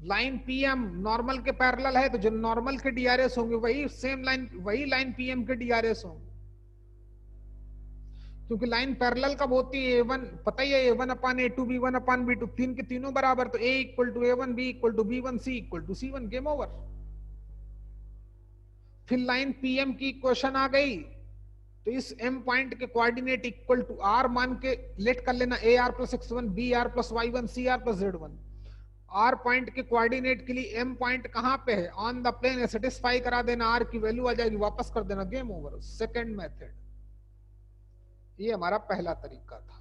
लाइन पीएम नॉर्मल के पैरेलल है तो जो नॉर्मल के डीआरएस होंगे वही सेम लाइन, वही लाइन पीएम के डीआरएस होंगे। क्योंकि लाइन पैरेलल कब होती है? A1 पता ही है, A1 अपान A2 B1 अपान B2, तीन के तीनों बराबर। तो A equal to A1 B equal to B1 C equal to C1, game over. फिर लाइन पीएम की इक्वेशन आ गई तो इस M पॉइंट के कोऑर्डिनेट इक्वल टू R मान के लेट कर लेना, AR plus x1 BR plus y1 CR plus z1। R point के कोऑर्डिनेट के लिए M पॉइंट कहां पे है? On the plane. सेटिस्फाई करा देना, R की वैल्यू आ जाएगी, वापस कर देना, गेम ओवर। Second method. ये हमारा पहला तरीका था,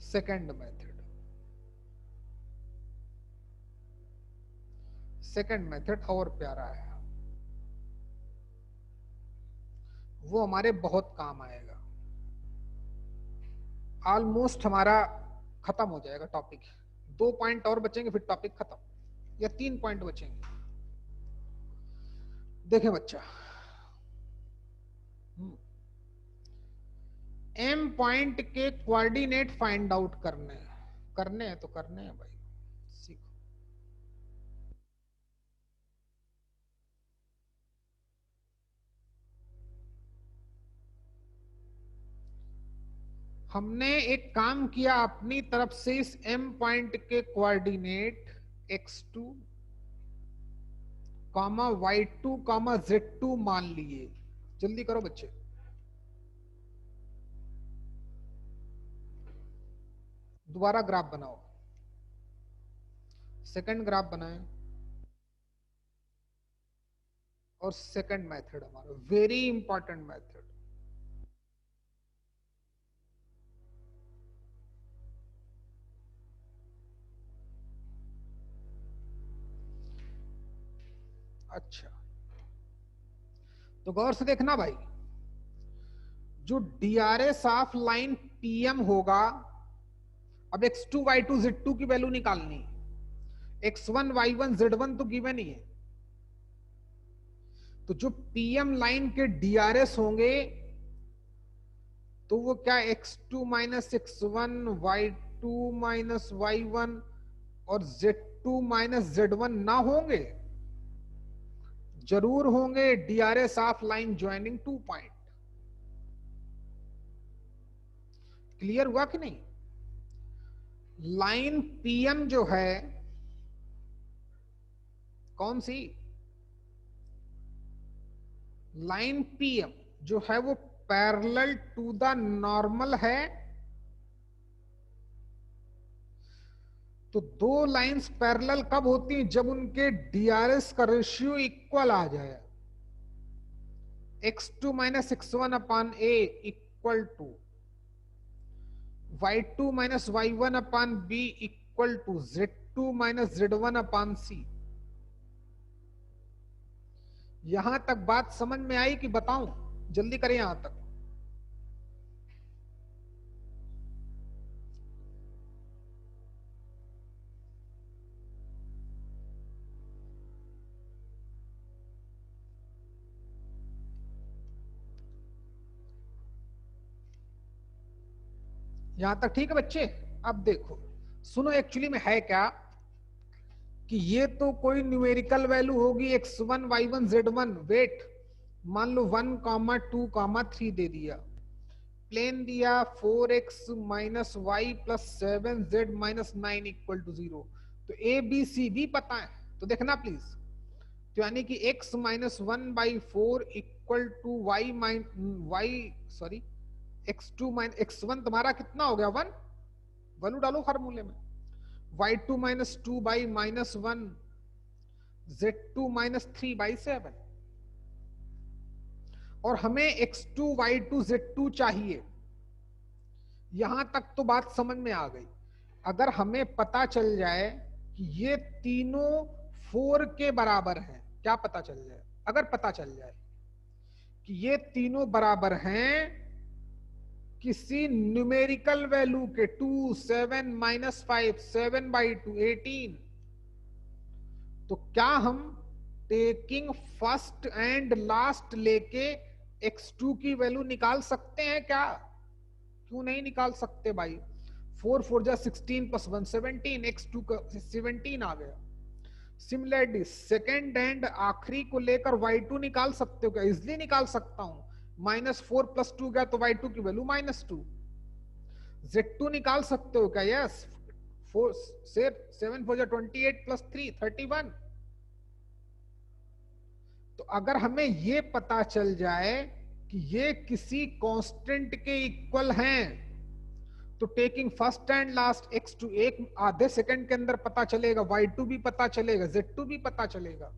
सेकंड मेथड। सेकंड मेथड और प्यारा है, वो हमारे बहुत काम आएगा। ऑलमोस्ट हमारा खत्म हो जाएगा टॉपिक। 2 पॉइंट और बचेंगे फिर टॉपिक खत्म, या 3 पॉइंट बचेंगे। देखें बच्चा, M पॉइंट के कोऑर्डिनेट फाइंड आउट करने हैं तो करने हैं भाई, सीखो। हमने एक काम किया, अपनी तरफ से इस M पॉइंट के कोऑर्डिनेट x2, y2, z2 मान लिए। जल्दी करो बच्चे। दोबारा ग्राफ बनाओ, सेकंड ग्राफ बनाएं। और सेकंड मेथड हमारा वेरी इंपॉर्टेंट मेथड। अच्छा तो गौर से देखना भाई, जो डीआरएस ऑफ लाइन पीएम होगा, अब x2 y2 z2 की वैल्यू निकालनी। x1 y1 z1 तो गिवन ही है। तो जो पीएम लाइन के डीआरएस होंगे तो वो क्या x2 minus x1, y2 minus y1 और z2 माइनस z1 ना होंगे? जरूर होंगे। DRS of line joining 2 point. Clear हुआ कि नहीं? लाइन पीएम जो है कौन सी? लाइन पीएम जो है वो पैरेलल टू द नॉर्मल है तो दो लाइंस पैरेलल कब होती हैं? जब उनके डीआरएस का रेशियो इक्वल आ जाए। x2 minus x1 upon a equal to y2 minus y1 upon b equal to z2 minus z1 upon c। यहां तक बात समझ में आई कि बताऊं? जल्दी करें यहां तक। यहां तक ठीक है बच्चे? अब देखो सुनो, एक्चुअली में है क्या कि ये तो कोई न्यूमेरिकल वैल्यू होगी x1 y1 z1। वेट, मान लो 1 कामा 2 कामा 3 दे दिया, प्लेन दिया 4x minus y plus 7z minus 9 equal to 0। तो ए बी सी भी पता है, तो देखना प्लीज। तो यानी कि x minus 1/4 equal to x2 minus x1 तुम्हारा कितना हो गया? 1। वैल्यू डालो फार्मूले में। y2 minus 2/-1 z2 minus 3/7। और हमें x2 y2 z2 चाहिए। यहां तक तो बात समझ में आ गई। अगर हमें पता चल जाए कि ये तीनों 4 के बराबर हैं, क्या पता चल जाए? अगर पता चल जाए कि ये तीनों बराबर हैं किसी न्यूमेरिकल वैल्यू के 2 7 माइनस 5 7/2 18, तो क्या हम टेकिंग फर्स्ट एंड लास्ट लेके x2 की वैल्यू निकाल सकते हैं क्या? क्यों नहीं निकाल सकते भाई? 4 4 जा 16 प्लस 1 17, x2 का 17 आ गया। सिमिलरली सेकेंड एंड आखिरी को लेकर y2 निकाल सकते हो क्या? इजिली निकाल सकता हूं। -4 + 2 गया तो y2 की वैल्यू -2। z2 निकाल सकते हो क्या? यस। 7 4 जा 28 + 3 31। तो अगर हमें ये पता चल जाए कि ये किसी कांस्टेंट के इक्वल हैं, तो taking first and last x2 एक आधे सेकंड के अंदर पता चलेगा, y2 भी पता चलेगा, z2 भी पता चलेगा।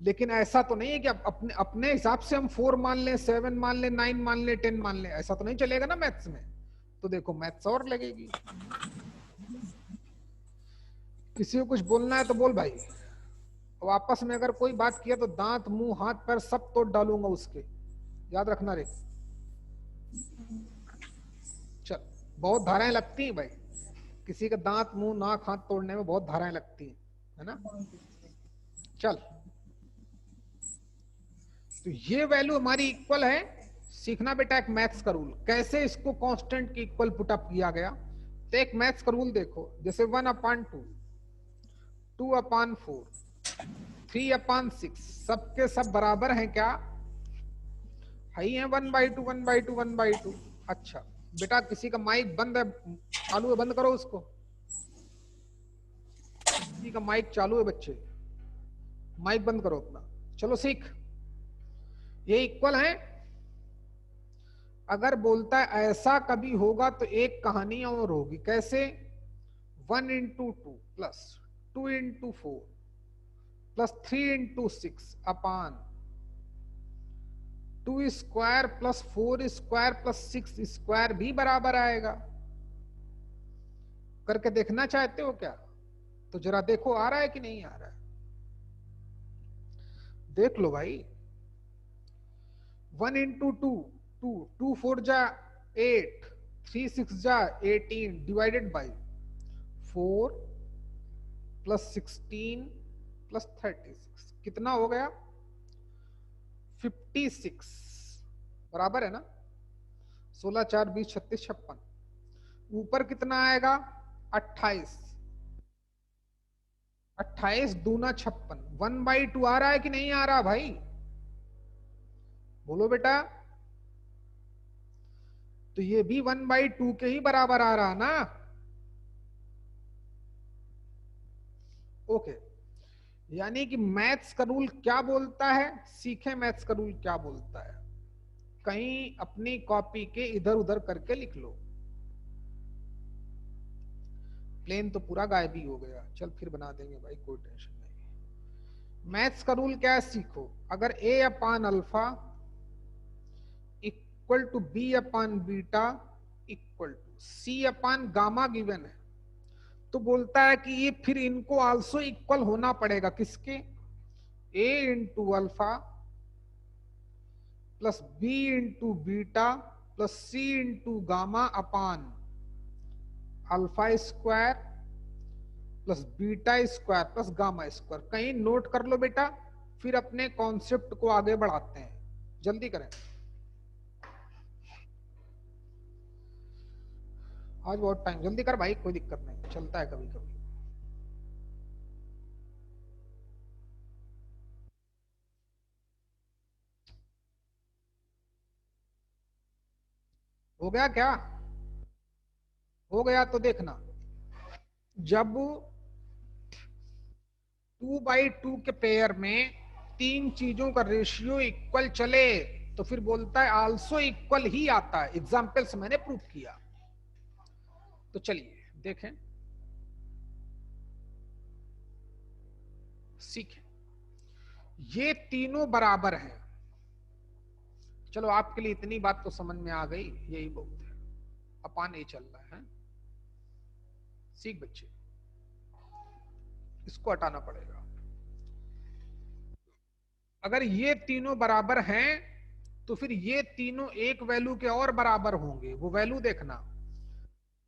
लेकिन ऐसा तो नहीं है कि अपने अपने हिसाब से हम 4 मान लें, 7 मान लें, 9 मान लें, 10 मान लें। ऐसा तो नहीं चलेगा ना मैथ्स में। तो देखो मैथ्स और लगेगी। किसी को कुछ बोलना है तो बोल भाई। और आपस में अगर कोई बात किया तो दांत मुंह हाथ पैर सब तोड़ डालूंगा उसके, याद रखना रे। चल, बहुत धाराएं लगती हैं भाई, किसी का दांत मुंह नाक हाथ तोड़ने में बहुत धाराएं लगती हैं, है ना। चल, तो ये वैल्यू हमारी इक्वल है। सीखना बेटा एक मैथ्स का रूल, कैसे इसको कांस्टेंट के इक्वल पुट अप किया गया। तो एक मैथ्स का रूल देखो, जैसे 1/2 2/4 3/6 सबके सब बराबर हैं क्या? है ही है 1/2 1/2 1/2। अच्छा बेटा, किसी का माइक बंद है, चालू है? बंद करो उसको। किसी का माइक चालू है बच्चे, माइक बंद करो अपना। चलो सीख, ये इक्वल है। अगर बोलता है ऐसा कभी होगा तो एक कहानी और होगी। कैसे? 1 × 2 प्लस 2 × 4 प्लस 3 × 6 अपान 2 square plus 4 square plus 6 square भी बराबर आएगा। करके देखना चाहते हो क्या? तो जरा देखो आ रहा है कि नहीं आ रहा है, देख लो भाई। 1 × 2 2 2 4 जा 8 3 6 जा 18 डिवाइडेड बाई 4 प्लस 16 प्लस 36 कितना हो गया? 56 बराबर है ना। 16 4 20 36 56। ऊपर कितना आएगा? 28 28 दूना 56। 1/2 आ रहा है कि नहीं आ रहा भाई? बोलो बेटा। तो ये भी 1/2 के ही बराबर आ रहा ना। ओके, यानी कि मैथ्स का रूल क्या बोलता है? सीखे मैथ्स का रूल क्या बोलता है। कहीं अपनी कॉपी के इधर उधर करके लिख लो। प्लेन तो पूरा गायब ही हो गया, चल फिर बना देंगे भाई, कोई टेंशन नहीं। मैथ्स का रूल क्या है सीखो, अगर a upon alpha equal to b upon beta equal to c upon gamma given है, तो बोलता है कि ये फिर इनको आल्सो इक्वल होना पड़ेगा, किसके, a into alpha plus b into beta plus c into gamma upon alpha square plus beta square plus gamma square. कहीं नोट कर लो बेटा, फिर अपने कॉन्सेप्ट को आगे बढ़ाते हैं, जल्दी करें, आज बहुत टाइम, जल्दी कर भाई, कोई दिक्कत नहीं, चलता है कभी कभी। हो गया क्या, हो गया तो देखना, जब 2/2 के पेयर में तीन चीजों का रेशियो इक्वल चले तो फिर बोलता है आल्सो इक्वल ही आता है, एग्जाम्पल से मैंने प्रूव किया। तो चलिए देखें, सीखें, ये तीनों बराबर हैं, चलो आपके लिए इतनी बात तो समझ में आ गई, यही बहुत है, अपान ए चल रहा है, सीख बच्चे, इसको हटाना पड़ेगा। अगर ये तीनों बराबर हैं तो फिर ये तीनों एक वैल्यू के और बराबर होंगे, वो वैल्यू देखना।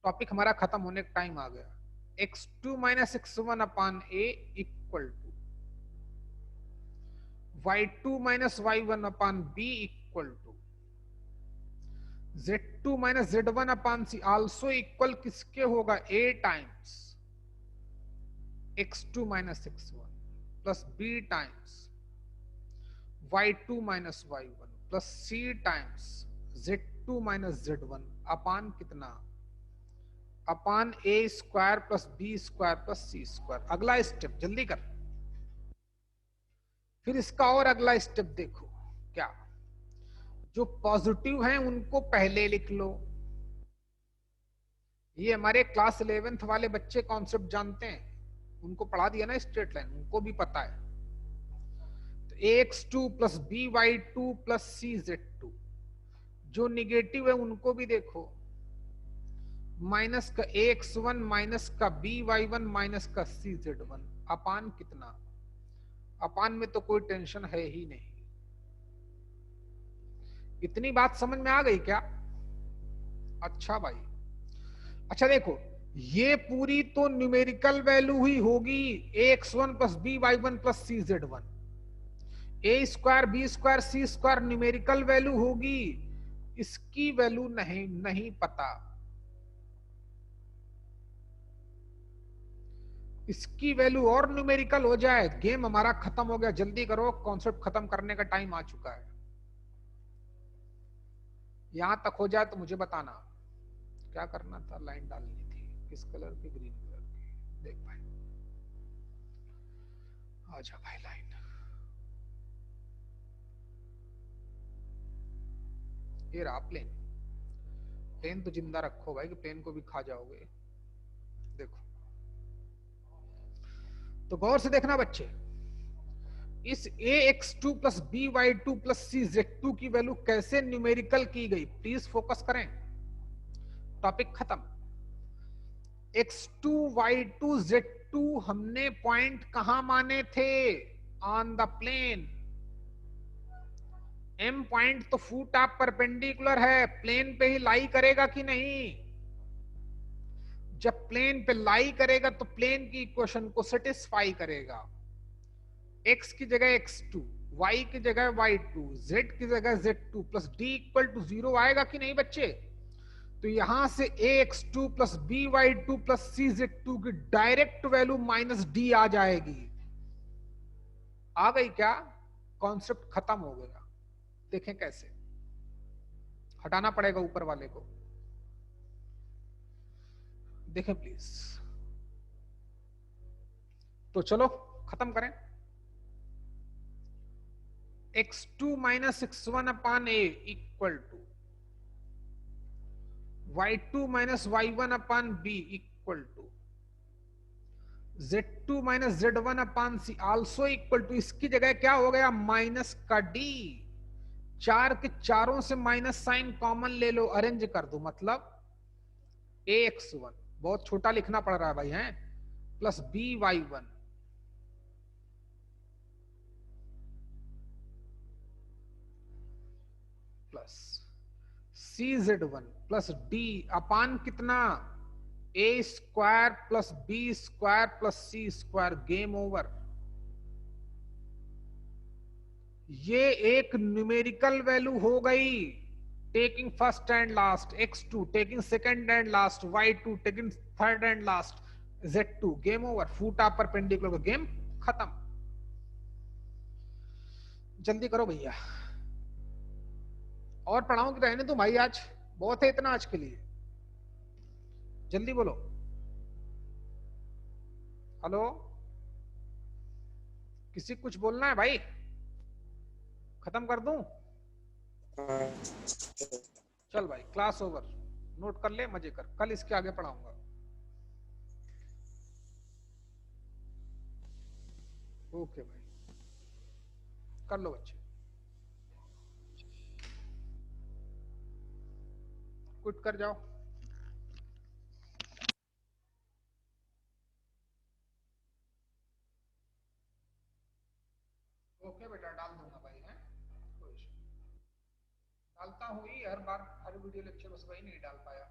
टॉपिक हमारा खत्म होने का टाइम आ गया। x2 minus x1 upon A equal to y2 minus y1 upon B equal to z2 minus z1 upon c also equal किसके होगा, a times x2 minus x1 plus b times y2 minus y1 plus c times z2 minus z1 upon कितना, upon a square plus b square plus c square. अगला step जल्दी कर, फिर इसका और अगला स्टेप देखो, क्या, जो पॉजिटिव हैं उनको पहले लिख लो, ये हमारे क्लास 11th वाले बच्चे कॉन्सेप्ट जानते हैं, उनको पढ़ा दिया ना स्ट्रेट लाइन, उनको भी पता है। तो ax2 plus by2 plus cz2, जो निगेटिव है उनको भी देखो, माइनस का ax1 माइनस का by1 माइनस का cz1 अपान कितना, अपान में तो कोई टेंशन है ही नहीं। इतनी बात समझ में आ गई क्या, अच्छा भाई, अच्छा देखो, ये पूरी तो न्यूमेरिकल वैल्यू ही होगी, ax1 plus by1 plus cz1, ए स्क्वायर बी स्क्वायर सी स्क्वायर न्यूमेरिकल वैल्यू होगी, इसकी वैल्यू नहीं पता, इसकी वैल्यू और न्यूमेरिकल हो जाए, गेम हमारा खत्म हो गया, जल्दी करो, कॉन्सेप्ट खत्म करने का टाइम आ चुका है। यहां तक हो जाए तो मुझे बताना, क्या करना था, लाइन डालनी थी, किस कलर की, ग्रीन कलर की, देख भाई, आजा भाई लाइन, ये रहा प्लेन, प्लेन तो जिंदा रखो भाई, कि प्लेन को भी खा जाओगे। देखो तो गौर से देखना बच्चे, इस ax2 plus by2 plus cz2 की वैल्यू कैसे न्यूमेरिकल की गई, प्लीज फोकस करें, टॉपिक खत्म। x2 y2 z2 हमने पॉइंट कहां माने थे, on the plane, m point तो फुट ऑफ परपेंडिकुलर है, प्लेन पे ही लाई करेगा कि नहीं, जब प्लेन पे लाई करेगा तो प्लेन की इक्वेशन को सेटिस्फाई करेगा, x की जगह x2, y की जगह y2, z की जगह z2 plus d equal to 0 आएगा कि नहीं बच्चे। तो यहां से ax2 plus by2 plus cz2 की डायरेक्ट वैल्यू माइनस d आ जाएगी, आ गई क्या, कॉन्सेप्ट खत्म हो गया। देखें कैसे, हटाना पड़ेगा ऊपर वाले को, देखें प्लीज, तो चलो खत्म करें। x2 minus x1 upon A equal to y2 minus y1 upon B equal to Z2 minus Z1 upon c also equal to, इसकी जगह क्या हो गया माइनस का डी, चार के चारों से माइनस साइन कॉमन ले लो, अरेंज कर दो, मतलब ax1 बहुत छोटा लिखना पड़ रहा है भाई, हैं, plus by1 plus cz1 plus d अपान कितना, a square plus b square plus c square, game over. ये एक न्यूमेरिकल वैल्यू हो गई, taking first and last, x2 taking second and last, y2 taking third and last, z2, game over, फूटा perpendicular, game खत्म। जल्दी करो भैया, और पढ़ाऊं कि रहने दो भाई, आज बहुत है इतना आज के लिए, जल्दी बोलो। हेलो, किसी कुछ बोलना है भाई, खत्म कर दूं? चल भाई क्लास ओवर, नोट कर ले, मजे कर, कल इसके आगे पढ़ाऊंगा। ओके भाई, कर लो बच्चे, क्विट कर जाओ। ओके बेटा, डाल दूंगा भाई, है कोई इशू, डालता हूँ ही हर बार, हर वीडियो लेक्चर, बस वही नहीं डाल पाया।